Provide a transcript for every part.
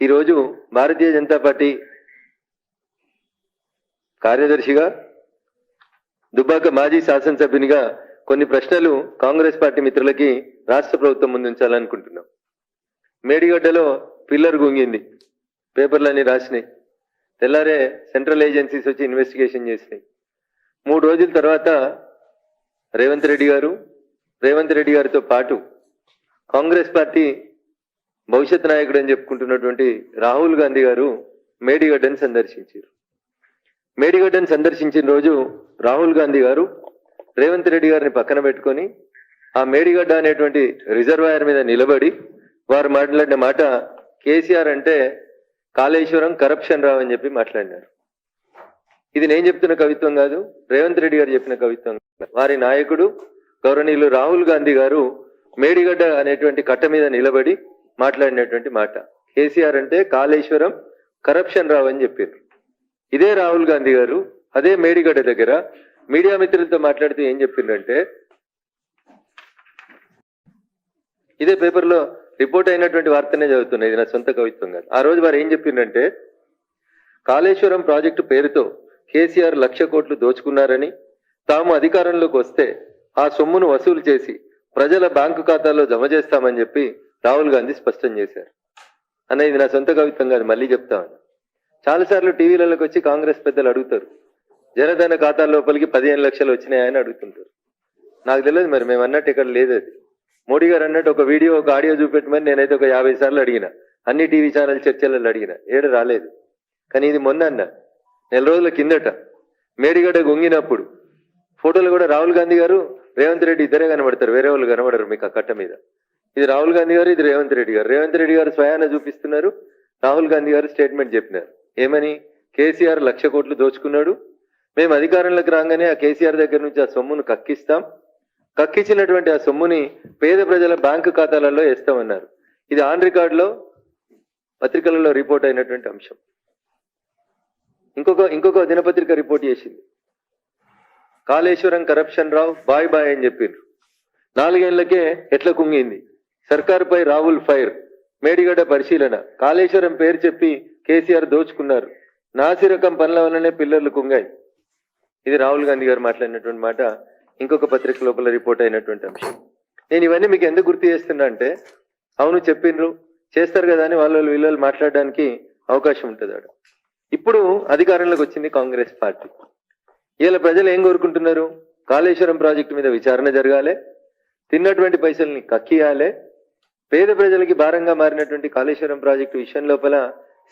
ఈరోజు భారతీయ జనతా పార్టీ కార్యదర్శిగా దుబ్బాక మాజీ శాసనసభ్యునిగా కొన్ని ప్రశ్నలు కాంగ్రెస్ పార్టీ మిత్రులకి రాష్ట్ర ప్రభుత్వం ముందు ఉంచాలనుకుంటున్నాం. మేడిగడ్డలో పిల్లర్ గుంగింది, పేపర్లన్నీ రాసినాయి. తెల్లారే సెంట్రల్ ఏజెన్సీస్ వచ్చి ఇన్వెస్టిగేషన్ చేసినాయి. 3 రోజుల తర్వాత రేవంత్ రెడ్డి గారితో పాటు కాంగ్రెస్ పార్టీ భవిష్యత్ నాయకుడు అని చెప్పుకుంటున్నటువంటి రాహుల్ గాంధీ గారు మేడిగడ్డను సందర్శించారు. మేడిగడ్డను సందర్శించిన రోజు రాహుల్ గాంధీ గారు రేవంత్ రెడ్డి గారిని పక్కన పెట్టుకొని ఆ మేడిగడ్డ అనేటువంటి రిజర్వాయర్ మీద నిలబడి వారు మాట్లాడిన మాట, కేసీఆర్ అంటే కాళేశ్వరం కరప్షన్ రావు అని చెప్పి మాట్లాడినారు. ఇది నేను చెప్తున్న కవిత్వం కాదు, రేవంత్ రెడ్డి గారు చెప్పిన కవిత్వం. వారి నాయకుడు గౌరవనీయులు రాహుల్ గాంధీ గారు మేడిగడ్డ అనేటువంటి కట్ట మీద నిలబడి మాట్లాడినటువంటి మాట, కేసీఆర్ అంటే కాళేశ్వరం కరప్షన్ రావు అని చెప్పారు. ఇదే రాహుల్ గాంధీ గారు అదే మేడిగడ్డ దగ్గర మీడియా మిత్రులతో మాట్లాడుతూ ఏం చెప్పిందంటే, ఇదే పేపర్లో రిపోర్ట్ అయినటువంటి వార్తనే చదువుతున్నా, ఇది నా సొంత కవిత్వం కాదు. ఆ రోజు వారు ఏం చెప్పిందంటే, కాళేశ్వరం ప్రాజెక్టు పేరుతో కేసీఆర్ 1,00,000 కోట్లు దోచుకున్నారని, తాము అధికారంలోకి వస్తే ఆ సొమ్మును వసూలు చేసి ప్రజల బ్యాంకు ఖాతాల్లో జమ చేస్తామని చెప్పి రాహుల్ గాంధీ స్పష్టం చేశారు. అన్న ఇది నా సొంత కవిత్వం కాదు, మళ్ళీ చెప్తామని. చాలాసార్లు టీవీలలోకి వచ్చి కాంగ్రెస్ పెద్దలు అడుగుతారు, జనధన ఖాతాల లోపలికి 15 లక్షలు వచ్చినాయని అడుగుతుంటారు. నాకు తెలియదు మరి, మేము అన్నట్టు ఇక్కడ లేదు. అది మోడీ గారు అన్నట్టు ఒక వీడియో ఒక ఆడియో చూపెట్టమని నేనైతే ఒక 50 సార్లు అడిగిన, అన్ని టీవీ ఛానల్ చర్చలలో అడిగిన, ఏడు రాలేదు. కానీ ఇది మొన్న అన్న 4 రోజుల కిందట మేడిగడ్డ గొంగినప్పుడు ఫోటోలు కూడా రాహుల్ గాంధీ గారు రేవంత్ రెడ్డి ఇద్దరే కనబడతారు, వేరే వాళ్ళు కనబడరు మీకు ఆ కట్ట మీద. ఇది రాహుల్ గాంధీ గారు, ఇది రేవంత్ రెడ్డి గారు. రేవంత్ రెడ్డి గారు స్వయాన చూపిస్తున్నారు, రాహుల్ గాంధీ గారు స్టేట్మెంట్ చెప్పినారు. ఏమని? కేసీఆర్ 1,00,000 కోట్లు దోచుకున్నాడు, మేము అధికారంలోకి రాగానే ఆ కేసీఆర్ దగ్గర నుంచి ఆ సొమ్మును కక్కిస్తాం, కక్కించినటువంటి ఆ సొమ్ముని పేద ప్రజల బ్యాంకు ఖాతాలలో వేస్తామన్నారు. ఇది ఆన్ రికార్డులో పత్రికలలో రిపోర్ట్ అయినటువంటి అంశం. ఇంకొక దినపత్రిక రిపోర్ట్ చేసింది, కాళేశ్వరం కరప్షన్ రావు బాయ్ బాయ్ అని చెప్పిండ్రు. 4 ఏళ్లకే ఎట్లా కుంగింది, సర్కారుపై రాహుల్ ఫైర్, మేడిగడ్డ పరిశీలన, కాళేశ్వరం పేరు చెప్పి కేసీఆర్ దోచుకున్నారు, నాసిరకం పనుల వల్లనే పిల్లర్లు కుంగాయి. ఇది రాహుల్ గాంధీ గారు మాట్లాడినటువంటి మాట, ఇంకొక పత్రిక లోపల రిపోర్ట్ అయినటువంటి అంశం. నేను ఇవన్నీ మీకు ఎందుకు గుర్తు చేస్తున్నా అంటే, అవును చెప్పిండ్రు చేస్తారు కదా అని వాళ్ళు వీళ్ళు మాట్లాడడానికి అవకాశం ఉంటుంది. ఇప్పుడు అధికారంలోకి వచ్చింది కాంగ్రెస్ పార్టీ. ఇలా ప్రజలు ఏం కోరుకుంటున్నారు? కాళేశ్వరం ప్రాజెక్టు మీద విచారణ జరగాలి, తిన్నటువంటి పైసల్ని కక్కియాలి, పేద ప్రజలకి భారంగా మారినటువంటి కాళేశ్వరం ప్రాజెక్టు విషయం లోపల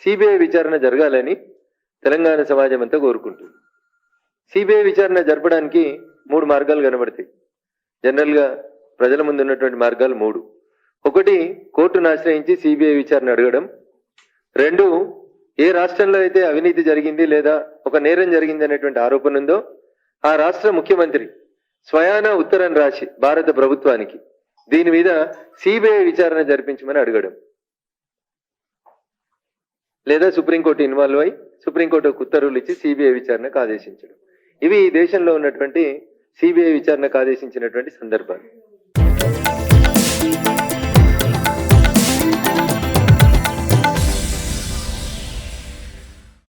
సిబిఐ విచారణ జరగాలని తెలంగాణ సమాజం అంతా కోరుకుంటుంది. సిబిఐ విచారణ జరపడానికి 3 మార్గాలు కనబడతాయి. జనరల్ గా ప్రజల ముందు ఉన్నటువంటి మార్గాలు 3. 1, కోర్టును ఆశ్రయించి సిబిఐ విచారణ అడగడం. 2, ఏ రాష్ట్రంలో అయితే అవినీతి జరిగింది లేదా ఒక నేరం జరిగింది అనేటువంటి ఆరోపణ ఉందో ఆ రాష్ట్ర ముఖ్యమంత్రి స్వయాన ఉత్తరం రాసి భారత ప్రభుత్వానికి దీని మీద సిబిఐ విచారణ జరిపించమని అడగడం, లేదా సుప్రీంకోర్టు ఇన్వాల్వ్ అయి సుప్రీంకోర్టు ఉత్తర్వులు ఇచ్చి సిబిఐ విచారణకు ఆదేశించడం. ఇవి ఈ దేశంలో ఉన్నటువంటి సిబిఐ విచారణకు ఆదేశించినటువంటి సందర్భాలు.